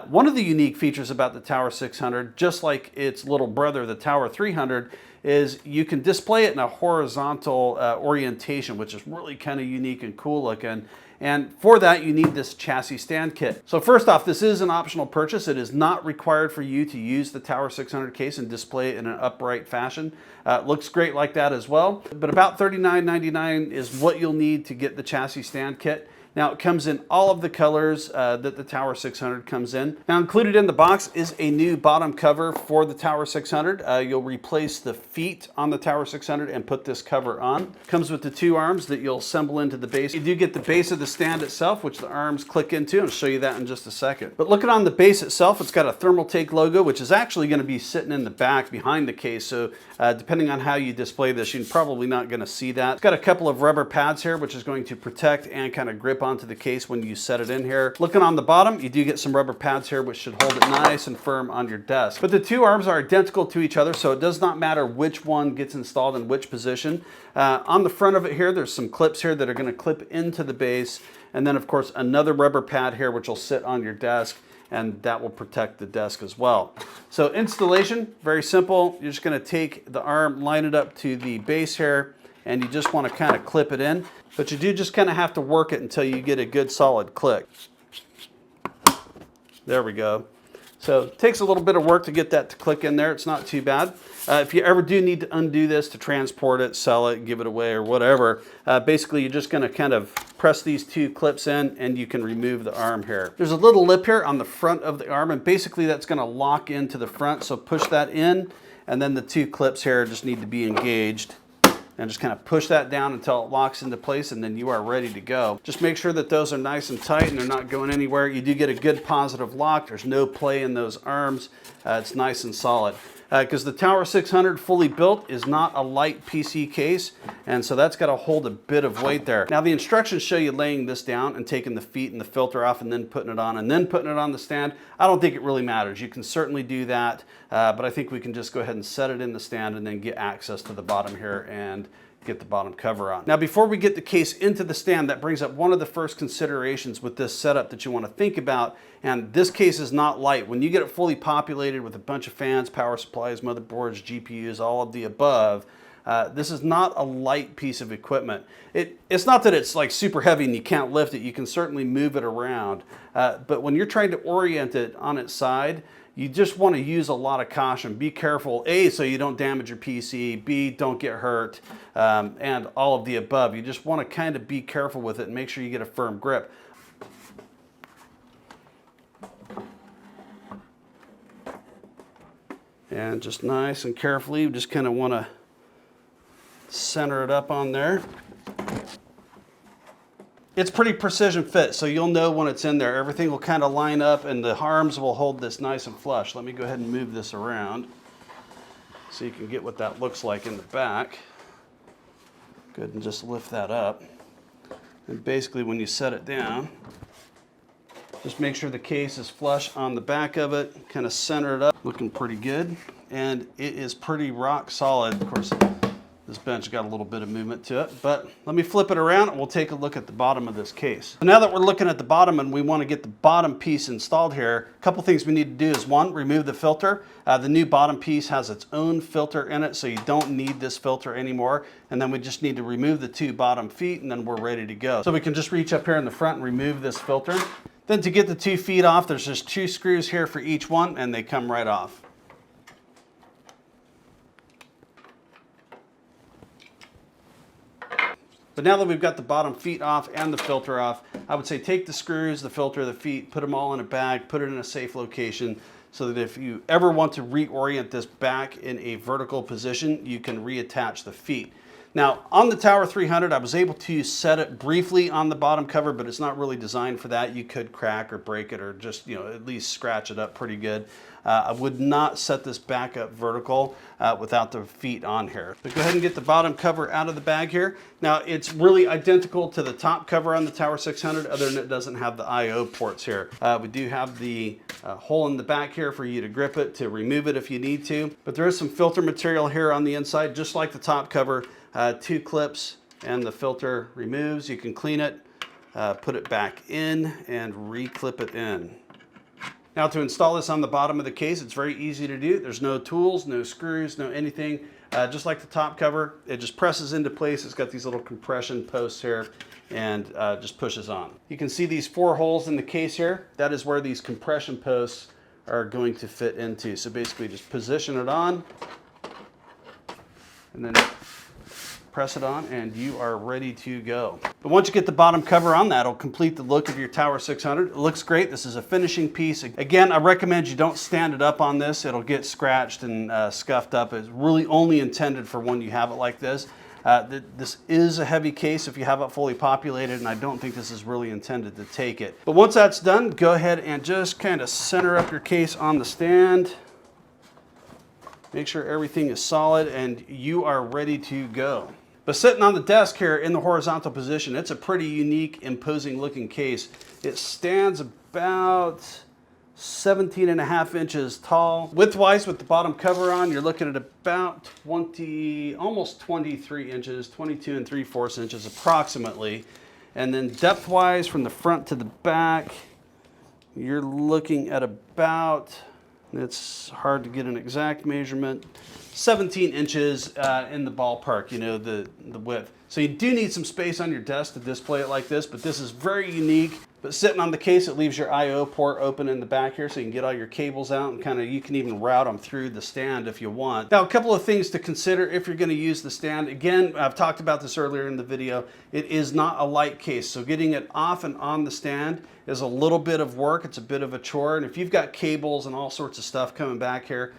One of the unique features about the Tower 600, just like its little brother, the Tower 300, is you can display it in a horizontal orientation, which is really kind of unique and cool looking. And for that, you need this chassis stand kit. So first off, this is an optional purchase. It is not required for you to use the Tower 600 case and display it in an upright fashion. It looks great like that as well. But about $39.99 is what you'll need to get the chassis stand kit. Now it comes in all of the colors that the Tower 600 comes in. Now included in the box is a new bottom cover for the Tower 600. You'll replace the feet on the Tower 600 and put this cover on. Comes with the two arms that you'll assemble into the base. You do get the base of the stand itself, which the arms click into. I'll show you that in just a second. But looking on the base itself, it's got a Thermaltake logo, which is actually going to be sitting in the back behind the case. So depending on how you display this, you're probably not going to see that. It's got a couple of rubber pads here, which is going to protect and kind of grip onto the case when you set it in here. Looking on the bottom, you do get some rubber pads here, which should hold it nice and firm on your desk. But the two arms are identical to each other, so it does not matter which one gets installed in which position. On the front of it here, there's some clips here that are going to clip into the base, and then of course another rubber pad here, which will sit on your desk, and that will protect the desk as well. So installation, very simple. You're just going to take the arm, line it up to the base here, and you just want to kind of clip it in. But you do just kind of have to work it until you get a good solid click. There we go. So it takes a little bit of work to get that to click in there. It's not too bad. If you ever do need to undo this to transport it, sell it, give it away or whatever, basically you're just going to kind of press these two clips in and you can remove the arm here. There's a little lip here on the front of the arm, and basically that's going to lock into the front. So push that in, and then the two clips here just need to be engaged. And just kind of push that down until it locks into place, and then you are ready to go. Just make sure that those are nice and tight and they're not going anywhere. You do get a good positive lock. There's no play in those arms. It's nice and solid. Because the Tower 600 fully built is not a light PC case, and so that's got to hold a bit of weight there. Now the instructions show you laying this down and taking the feet and the filter off and then putting it on and then putting it on the stand. I don't think it really matters. You can certainly do that, but I think we can just go ahead and set it in the stand and then get access to the bottom here and get the bottom cover on. Now before we get the case into the stand, that brings up one of the first considerations with this setup that you want to think about, and this case is not light. When you get it fully populated with a bunch of fans, power supplies, motherboards, GPUs, all of the above, this is not a light piece of equipment. It's not that it's like super heavy and you can't lift it. You can certainly move it around, but when you're trying to orient it on its side, you just want to use a lot of caution. Be careful, A, so you don't damage your PC, B, don't get hurt, and all of the above. You just want to kind of be careful with it and make sure you get a firm grip. And just nice and carefully, you just kind of want to center it up on there. It's pretty precision fit, so you'll know when it's in there. Everything will kind of line up and the arms will hold this nice and flush. Let me go ahead and move this around so you can get what that looks like in the back. Go ahead and just lift that up. And basically when you set it down, just make sure the case is flush on the back of it, kind of center it up, looking pretty good. And it is pretty rock solid. Of course, this bench got a little bit of movement to it, but let me flip it around and we'll take a look at the bottom of this case. So now that we're looking at the bottom and we want to get the bottom piece installed here, a couple things we need to do is one, remove the filter. The new bottom piece has its own filter in it, so you don't need this filter anymore. And then we just need to remove the two bottom feet and then we're ready to go. So we can just reach up here in the front and remove this filter. Then to get the 2 feet off, there's just 2 screws here for each one and they come right off. But now that we've got the bottom feet off and the filter off, I would say take the screws, the filter, the feet, put them all in a bag, put it in a safe location so that if you ever want to reorient this back in a vertical position, you can reattach the feet. Now, on the Tower 300, I was able to set it briefly on the bottom cover, but it's not really designed for that. You could crack or break it or just, at least scratch it up pretty good. I would not set this back up vertical without the feet on here. But go ahead and get the bottom cover out of the bag here. Now, it's really identical to the top cover on the Tower 600, other than it doesn't have the I/O ports here. We do have the hole in the back here for you to grip it, to remove it if you need to. But there is some filter material here on the inside, just like the top cover. 2 clips and the filter removes. You can clean it, put it back in and re-clip it in. Now to install this on the bottom of the case, it's very easy to do. There's no tools, no screws, no anything. Just like the top cover, it just presses into place. It's got these little compression posts here and just pushes on. You can see these 4 holes in the case here. That is where these compression posts are going to fit into. So basically just position it on and then press it on and you are ready to go. But once you get the bottom cover on that, it'll complete the look of your Tower 600. It looks great. This is a finishing piece. Again, I recommend you don't stand it up on this. It'll get scratched and scuffed up. It's really only intended for when you have it like this. This is a heavy case if you have it fully populated, and I don't think this is really intended to take it. But once that's done, go ahead and just kind of center up your case on the stand. Make sure everything is solid and you are ready to go. But sitting on the desk here in the horizontal position, it's a pretty unique, imposing looking case. It stands about 17.5 inches tall. Widthwise, with the bottom cover on, you're looking at about almost 23 inches, 22 3/4 inches approximately. And then depth-wise, from the front to the back, you're looking at about, it's hard to get an exact measurement, 17 inches in the ballpark, you know, the width. So you do need some space on your desk to display it like this, but this is very unique. But sitting on the case, it leaves your I/O port open in the back here so you can get all your cables out and kind of, you can even route them through the stand if you want. Now, a couple of things to consider if you're going to use the stand. Again, I've talked about this earlier in the video. It is not a light case, so getting it off and on the stand is a little bit of work. It's a bit of a chore, and if you've got cables and all sorts of stuff coming back here,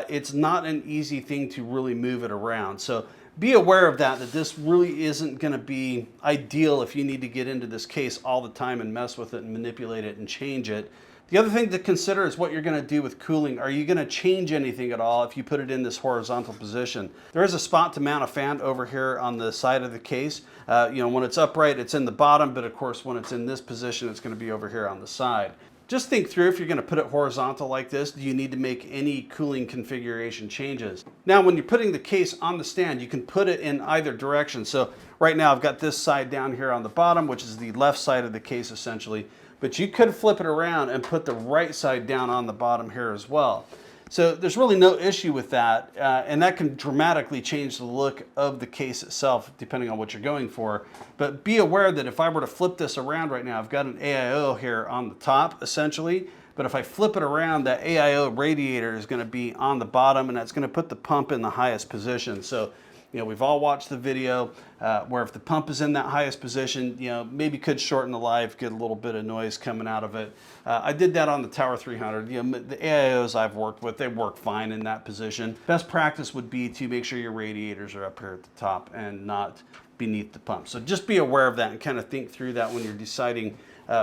it's not an easy thing to really move it around. So be aware of that this really isn't going to be ideal if you need to get into this case all the time and mess with it and manipulate it and change it. The other thing to consider is what you're going to do with cooling. Are you going to change anything at all if you put it in this horizontal position? There is a spot to mount a fan over here on the side of the case. You know, when it's upright, it's in the bottom, but of course, when it's in this position, it's going to be over here on the side. Just think through, if you're going to put it horizontal like this, do you need to make any cooling configuration changes? Now, when you're putting the case on the stand, you can put it in either direction. So right now I've got this side down here on the bottom, which is the left side of the case essentially, but you could flip it around and put the right side down on the bottom here as well. So there's really no issue with that, and that can dramatically change the look of the case itself depending on what you're going for. But be aware that if I were to flip this around right now, I've got an AIO here on the top essentially, but if I flip it around, that AIO radiator is going to be on the bottom, and that's going to put the pump in the highest position. So, you know, we've all watched the video where if the pump is in that highest position, you know, maybe could shorten the life, get a little bit of noise coming out of it. I did that on the Tower 300. You know, the AIOs I've worked with, they work fine in that position. Best practice would be to make sure your radiators are up here at the top and not beneath the pump. So just be aware of that and kind of think through that when you're deciding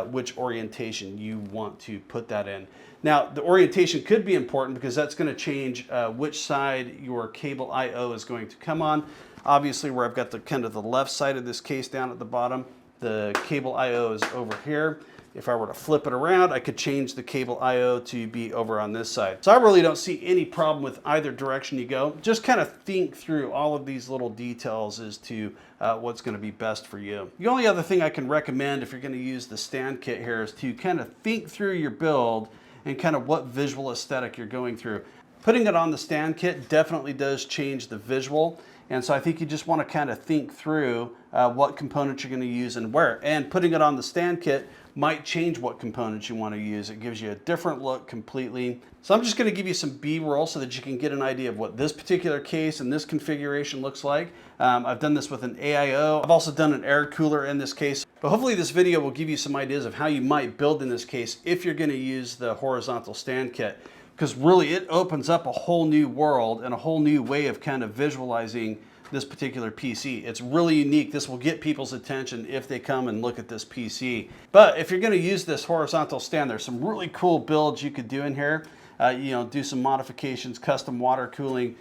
which orientation you want to put that in. Now, the orientation could be important because that's going to change which side your cable I/O is going to come on. Obviously, where I've got the kind of the left side of this case down at the bottom, the cable I/O is over here. If I were to flip it around, I could change the cable I/O to be over on this side. So I really don't see any problem with either direction you go. Just kind of think through all of these little details as to what's going to be best for you. The only other thing I can recommend if you're going to use the stand kit here is to kind of think through your build and kind of what visual aesthetic you're going through. Putting it on the stand kit definitely does change the visual. And so I think you just want to kind of think through what components you're going to use and where. And putting it on the stand kit might change what components you want to use. It gives you a different look completely. So I'm just going to give you some B-roll so that you can get an idea of what this particular case and this configuration looks like. I've done this with an AIO. I've also done an air cooler in this case. But hopefully this video will give you some ideas of how you might build in this case if you're going to use the horizontal stand kit. Because really it opens up a whole new world and a whole new way of kind of visualizing this particular PC. It's really unique. This will get people's attention if they come and look at this PC. But if you're going to use this horizontal stand, there's some really cool builds you could do in here. You know, do some modifications, custom water cooling.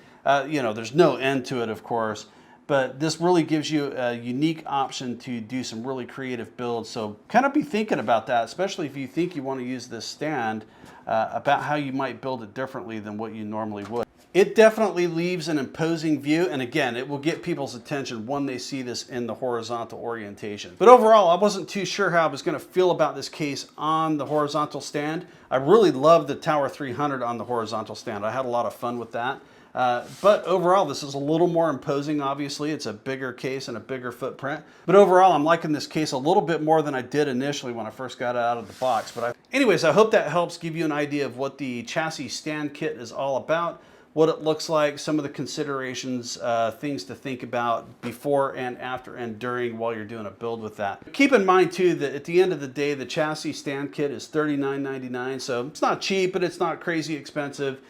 You know, there's no end to it, of course. But this really gives you a unique option to do some really creative builds. So kind of be thinking about that, especially if you think you want to use this stand, about how you might build it differently than what you normally would. It definitely leaves an imposing view, and again, it will get people's attention when they see this in the horizontal orientation. But overall, I wasn't too sure how I was going to feel about this case on the horizontal stand. I really love the Tower 300 on the horizontal stand. I had a lot of fun with that. But overall, this is a little more imposing, obviously. It's a bigger case and a bigger footprint. But overall, I'm liking this case a little bit more than I did initially when I first got it out of the box. Anyways, I hope that helps give you an idea of what the chassis stand kit is all about, what it looks like, some of the considerations, things to think about before and after and during while you're doing a build with that. Keep in mind too that at the end of the day, the chassis stand kit is $39.99, so it's not cheap, but it's not crazy expensive.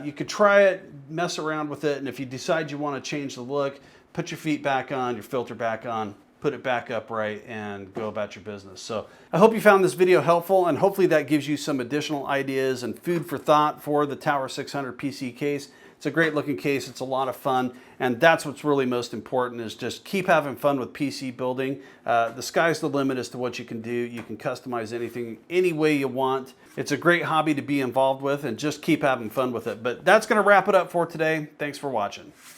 You could try it, mess around with it, and if you decide you want to change the look, put your feet back on, your filter back on, put it back upright, and go about your business. So I hope you found this video helpful, and hopefully that gives you some additional ideas and food for thought for the Tower 600 PC case. It's a great looking case, it's a lot of fun, and that's what's really most important, is just keep having fun with PC building. The sky's the limit as to what you can do. You can customize anything any way you want. It's a great hobby to be involved with, and just keep having fun with it. But that's gonna wrap it up for today. Thanks for watching.